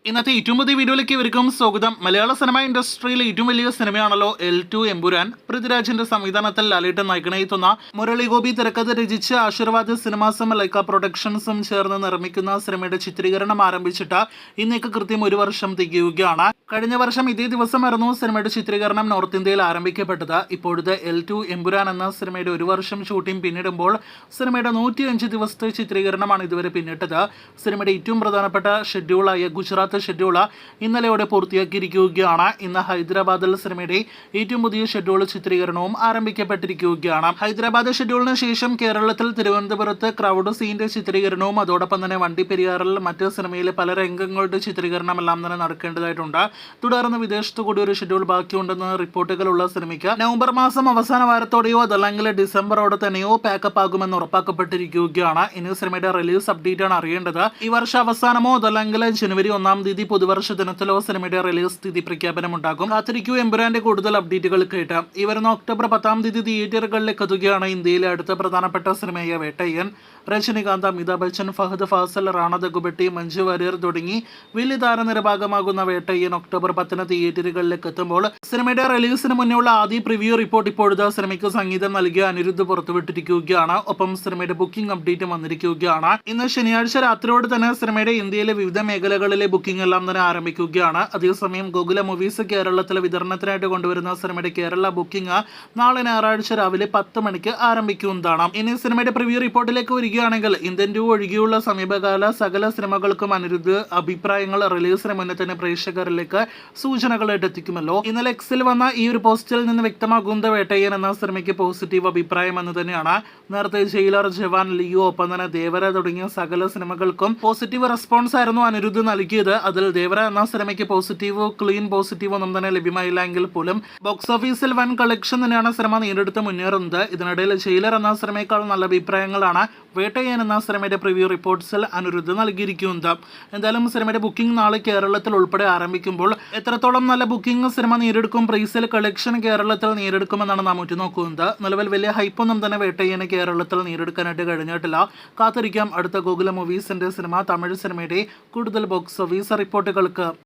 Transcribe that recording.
ഇന്നത്തെ ഏറ്റവും പുതിയ വീഡിയോയിലേക്ക് ഇവർക്കും സ്വാഗതം. മലയാള സിനിമ ഇൻഡസ്ട്രിയിലെ ഏറ്റവും വലിയ സിനിമയാണല്ലോ L2 എമ്പുരാൻ. പൃഥ്വിരാജിന്റെ സംവിധാനത്തിൽ ലാലേട്ടൻ നായകനെത്തുന്ന മുരളി ഗോപി തിരക്കഥ രചിച്ച് ആശീർവാദ് സിനിമാസും ലൈക്ക പ്രൊഡക്ഷൻസും ചേർന്ന് നിർമ്മിക്കുന്ന സിനിമയുടെ ചിത്രീകരണം ആരംഭിച്ചിട്ട് ഇന്നേക്ക് കൃത്യം 1 വർഷം തികയുകയാണ്. കഴിഞ്ഞ വർഷം ഇതേ ദിവസമായിരുന്നു സിനിമയുടെ ചിത്രീകരണം നോർത്ത് ഇന്ത്യയിൽ ആരംഭിക്കപ്പെട്ടത്. ഇപ്പോഴത്തെ L2 എമ്പുരാൻ എന്ന സിനിമയുടെ 1 വർഷം ഷൂട്ടിംഗ് പിന്നിടുമ്പോൾ സിനിമയുടെ 105 ദിവസത്തെ ചിത്രീകരണമാണ് ഇതുവരെ പിന്നിട്ടത്. സിനിമയുടെ ഏറ്റവും പ്രധാനപ്പെട്ട ഷെഡ്യൂളായ ഗുജറാത്ത് ഷെഡ്യൂൾ ഇന്നലെയോടെ പൂർത്തിയാക്കിയിരിക്കുകയാണ്. ഇന്ന് ഹൈദരാബാദിൽ സിനിമയുടെ ഏറ്റവും പുതിയ ഷെഡ്യൂൾ ചിത്രീകരണവും ആരംഭിക്കപ്പെട്ടിരിക്കുകയാണ്. ഹൈദരാബാദ് ഷെഡ്യൂളിന് ശേഷം കേരളത്തിൽ തിരുവനന്തപുരത്ത് ക്രൗഡ് സീന്റെ ചിത്രീകരണവും അതോടൊപ്പം തന്നെ വണ്ടിപ്പെരിയാറിൽ മറ്റ് സിനിമയിലെ പല രംഗങ്ങളുടെ ചിത്രീകരണം എല്ലാം തന്നെ നടക്കേണ്ടതായിട്ടുണ്ട്. തുടർന്ന് വിദേശത്തു കൂടി ഒരു ഷെഡ്യൂൾ ബാക്കിയുണ്ടെന്ന് റിപ്പോർട്ടുകളുള്ള സിനിമയ്ക്ക് നവംബർ മാസം അവസാന വാരത്തോടെയോ അതല്ലെങ്കിൽ ഡിസംബറോടെ തന്നെയോ പാക്കപ്പ് ആകുമെന്ന് ഉറപ്പാക്കപ്പെട്ടിരിക്കുകയാണ്. ഇനി സിനിമയുടെ റിലീസ് അപ്ഡേറ്റ് ആണ് അറിയേണ്ടത്. ഈ വർഷം അവസാനമോ അതല്ലെങ്കിൽ ജനുവരി 1 തീയതി പുതുവർഷ ദിനത്തിലോ സിനിമയുടെ റിലീസ് തീയതി പ്രഖ്യാപനമുണ്ടാകും. കാത്തിരിക്കൂ എമ്പുരാന്റെ കൂടുതൽ അപ്ഡേറ്റുകൾ കേട്ടാം. ഈ വരുന്ന ഒക്ടോബർ 10 തീയതി തിയേറ്ററുകളിലേക്ക് എത്തുകയാണ് ഇന്ത്യയിലെ അടുത്ത പ്രധാനപ്പെട്ട സിനിമയായ വേട്ടയ്യൻ. രജനികാന്ത്, അമിതാഭ് ബച്ചൻ, ഫഹദ് ഫാസിൽ, റാണ ദഗുബെട്ടി, മഞ്ജു വാര്യർ തുടങ്ങി വലിയ താരനിരഭാഗമാകുന്ന വേട്ടയ്യൻ ഒക്ടോബർ 10 തിയേറ്ററുകളിലേക്ക് എത്തുമ്പോൾ സിനിമയുടെ റിലീസിന് മുന്നേയുള്ള ആദ്യ പ്രിവ്യൂ റിപ്പോർട്ട് ഇപ്പോഴത്തെ സിനിമയ്ക്ക് സംഗീതം നൽകിയ അനിരുദ്ധ് പുറത്തുവിട്ടിരിക്കുകയാണ്. ഒപ്പം സിനിമയുടെ ബുക്കിംഗ് അപ്ഡേറ്റ് വന്നിരിക്കുകയാണ്. ഇന്ന് ശനിയാഴ്ച രാത്രിയോട് തന്നെ സിനിമയുടെ ഇന്ത്യയിലെ വിവിധ മേഖലകളിലെ ബുക്കിംഗ് എല്ലാം തന്നെ ആരംഭിക്കുകയാണ്. അതേസമയം ഗോകുല മൂവീസ് കേരളത്തിലെ വിതരണത്തിനായിട്ട് കൊണ്ടുവരുന്ന സിനിമയുടെ കേരള ബുക്കിംഗ് നാളെ ഞായറാഴ്ച രാവിലെ 10 മണിക്ക് ആരംഭിക്കുന്നതാണ്. ഇനി സിനിമയുടെ പ്രിവ്യൂ റിപ്പോർട്ടിലേക്ക് വരികയാണെങ്കിൽ ഇന്ത്യൻ 2 ഒഴികെയുള്ള സമീപകാല സകല സിനിമകൾക്കും അനിരുദ്ധ് അഭിപ്രായങ്ങൾ റിലീസിന് മുന്നേ തന്നെ പ്രേക്ഷകരിലേക്ക് സൂചനകളായിട്ട് എത്തിക്കുമല്ലോ. ഇന്നലെ എക്സിൽ വന്ന ഈ ഒരു പോസ്റ്റിൽ നിന്ന് വ്യക്തമാകുന്ന വേട്ടയ്യൻ എന്ന സിനിമയ്ക്ക് പോസിറ്റീവ് അഭിപ്രായം എന്ന് തന്നെയാണ്. നേരത്തെ ജയിലർ, ജവാൻ, ലിയോ, ഒപ്പം തന്നെ ദേവര തുടങ്ങിയ സകല സിനിമകൾക്കും പോസിറ്റീവ് റെസ്പോൺസ് ആയിരുന്നു അനിരുദ്ധ് നൽകിയത്. അതിൽ ദേവര എന്ന സിനിമയ്ക്ക് പോസിറ്റീവ്, ക്ലീൻ പോസിറ്റീവ് ഒന്നും തന്നെ ലഭ്യമായില്ല എങ്കിൽ പോലും ബോക്സ് ഓഫീസിൽ വൻ കളക്ഷൻ തന്നെയാണ് സിനിമ നേരിടുത്ത് മുന്നേറുന്നത്. ഇതിനിടയിൽ ജയിലർ എന്ന സിനിമയേക്കാൾ നല്ല അഭിപ്രായങ്ങളാണ് വേട്ടയ്യൻ എന്ന സിനിമയുടെ പ്രിവ്യൂ റിപ്പോർട്ട്സിൽ അനിരുദ്ധ് നൽകിയിരിക്കുന്നത്. എന്തായാലും സിനിമയുടെ ബുക്കിംഗ് നാളെ കേരളത്തിൽ ഉൾപ്പെടെ ആരംഭിക്കുമ്പോൾ എത്രത്തോളം നല്ല ബുക്കിംഗ് സിനിമ നേരിടുക്കും, പ്രൈസിൽ കളക്ഷൻ കേരളത്തിൽ നേരിടുക്കുമെന്നാണ് നാം ഉറ്റുനോക്കുന്നത്. നിലവിൽ വലിയ ഹൈപ്പൊന്നും തന്നെ വേട്ടയ്യന് കേരളത്തിൽ നേരിടുക്കാനായിട്ട് കഴിഞ്ഞിട്ടില്ല. കാത്തിരിക്കാം അടുത്ത ഗോകുല മൂവീസിന്റെ സിനിമ തമിഴ് സിനിമയുടെ കൂടുതൽ ബോക്സ് ഓഫീസ് റിപ്പോർട്ടുകൾക്ക്.